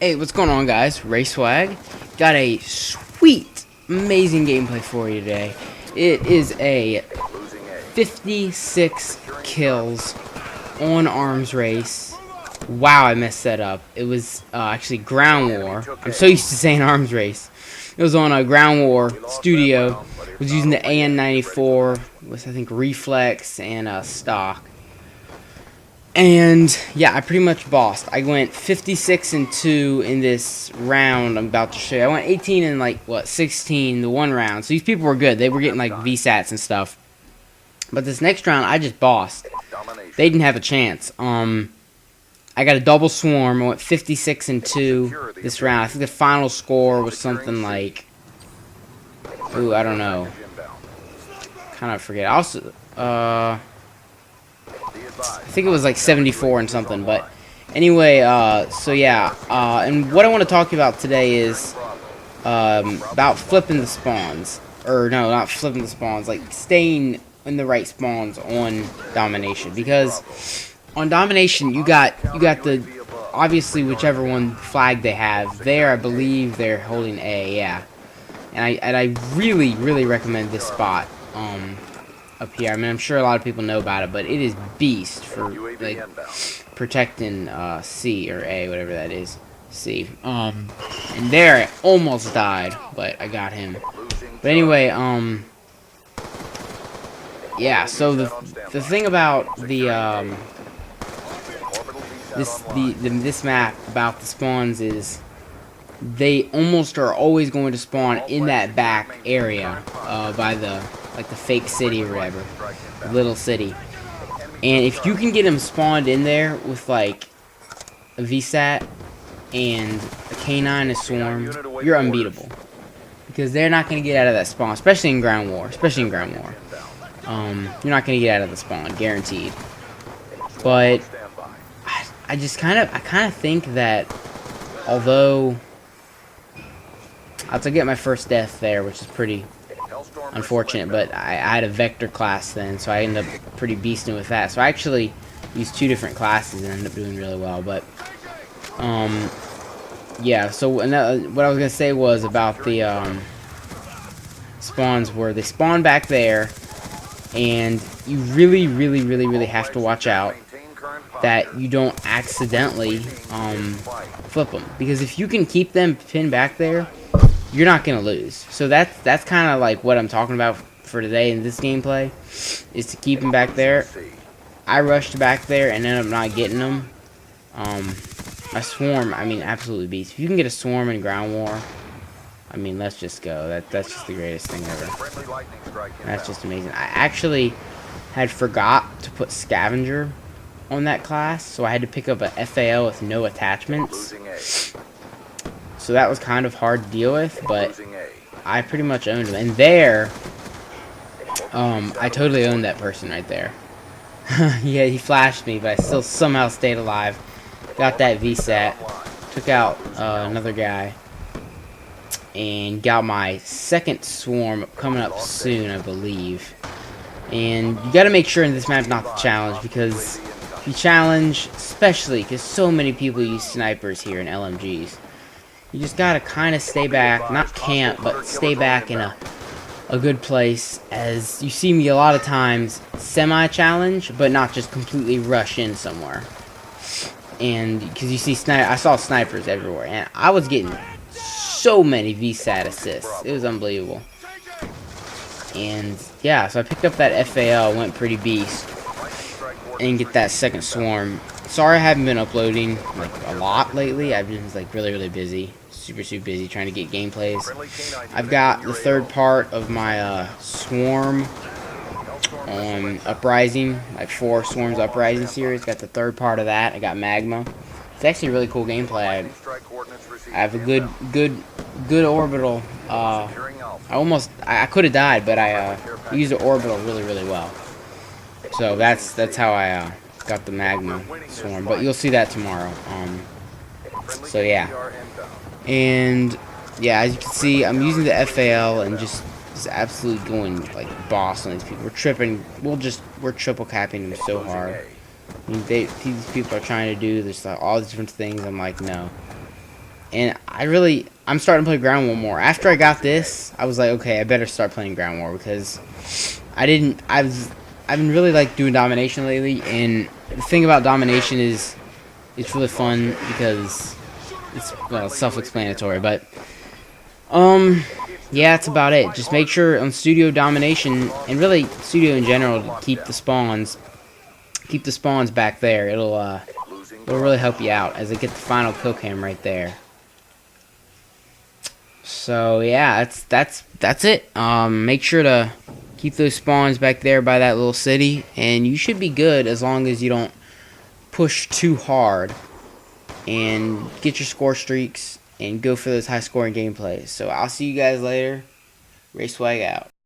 Hey, what's going on, guys? Ray Swag. Got a sweet, amazing gameplay for you today. It is a 56 kills on arms race. Wow, I messed that up. It was actually ground war. I'm so used to saying arms race. It was on a ground war studio. It was using the AN94 with, I think, reflex and stock. And yeah, I pretty much bossed. I went 56-2 in this round I'm about to show you. I went 18 and like 16 the one round. So these people were good. They were getting like VSATs and stuff. But this next round I just bossed. They didn't have a chance. I got a double swarm. I went 56-2 this round. I think the final score was something like, ooh, I don't know. Kind of forget. Also, I think it was like 74 and something, but anyway, so yeah, and what I want to talk about today is about flipping the spawns, or no, not flipping the spawns, like staying in the right spawns on Domination, because on Domination you got the obviously whichever one flag they have there. I believe they're holding A, yeah, and I really recommend this spot. Up here. I mean, I'm sure a lot of people know about it, but it is beast for like protecting C or A, whatever that is. C. And there I almost died, but I got him. But anyway, yeah. So the thing about this map about the spawns is they almost are always going to spawn in that back area by the fake city or whatever, the little city. And if you can get them spawned in there with like a VSAT and a K9 and swarm, you're unbeatable, because they're not going to get out of that spawn, especially in ground war. You're not going to get out of the spawn, guaranteed. But I kind of think that although I'll get my first death there, which is pretty unfortunate, but I had a vector class then, so I ended up pretty beasting with that. So I actually used two different classes and ended up doing really well. But yeah. So what I was gonna say was about the spawns, where they spawn back there, and you really have to watch out that you don't accidentally flip them, because if you can keep them pinned back there, you're not gonna lose. So that's kind of like what I'm talking about for today in this gameplay, is to keep them back there. I rushed back there and ended up not getting them. A swarm, I mean, absolutely beast. If you can get a swarm in ground war, I mean, let's just go. That's just the greatest thing ever. That's just amazing. I actually had forgot to put scavenger on that class, so I had to pick up a FAL with no attachments. So that was kind of hard to deal with, but I pretty much owned him. And there, I totally owned that person right there. Yeah, he flashed me, but I still somehow stayed alive. Got that VSAT, took out another guy, and got my second swarm coming up soon, I believe. And you got to make sure in this map not to challenge, because if you challenge, especially because so many people use snipers here and LMGs, you just gotta kind of stay back, not camp, but stay back in a good place. As you see me a lot of times semi-challenge, but not just completely rush in somewhere. And because you see I saw snipers everywhere, and I was getting so many VSAT assists. It was unbelievable. And yeah, so I picked up that FAL, went pretty beast, and get that second swarm. Sorry I haven't been uploading like a lot lately. I've been like really busy. Super busy trying to get gameplays. I've got the third part of my swarm on Uprising, like 4 swarms Uprising series. Got the third part of that. I got magma. It's actually a really cool gameplay. I have a good orbital. I could have died, but I used the orbital really well. So that's how I got the magma swarm. But you'll see that tomorrow. So yeah. And yeah, as you can see, I'm using the FAL and just absolutely going like boss on these people. We're tripping. We're triple capping them so hard. I mean, these people are trying to do this, like, all these different things. I'm like, no. And I'm starting to play Ground War more. After I got this, I was like, okay, I better start playing Ground War because I've been really like doing Domination lately, and the thing about Domination is it's really fun because it's, well, self-explanatory, but yeah, that's about it. Just make sure on Studio Domination, and really Studio in general, to keep the spawns back there. It'll really help you out as I get the final kill cam right there. So yeah, that's it. Make sure to keep those spawns back there by that little city, and you should be good as long as you don't push too hard and get your score streaks and go for those high scoring gameplays. So I'll see you guys later. Race Swag out.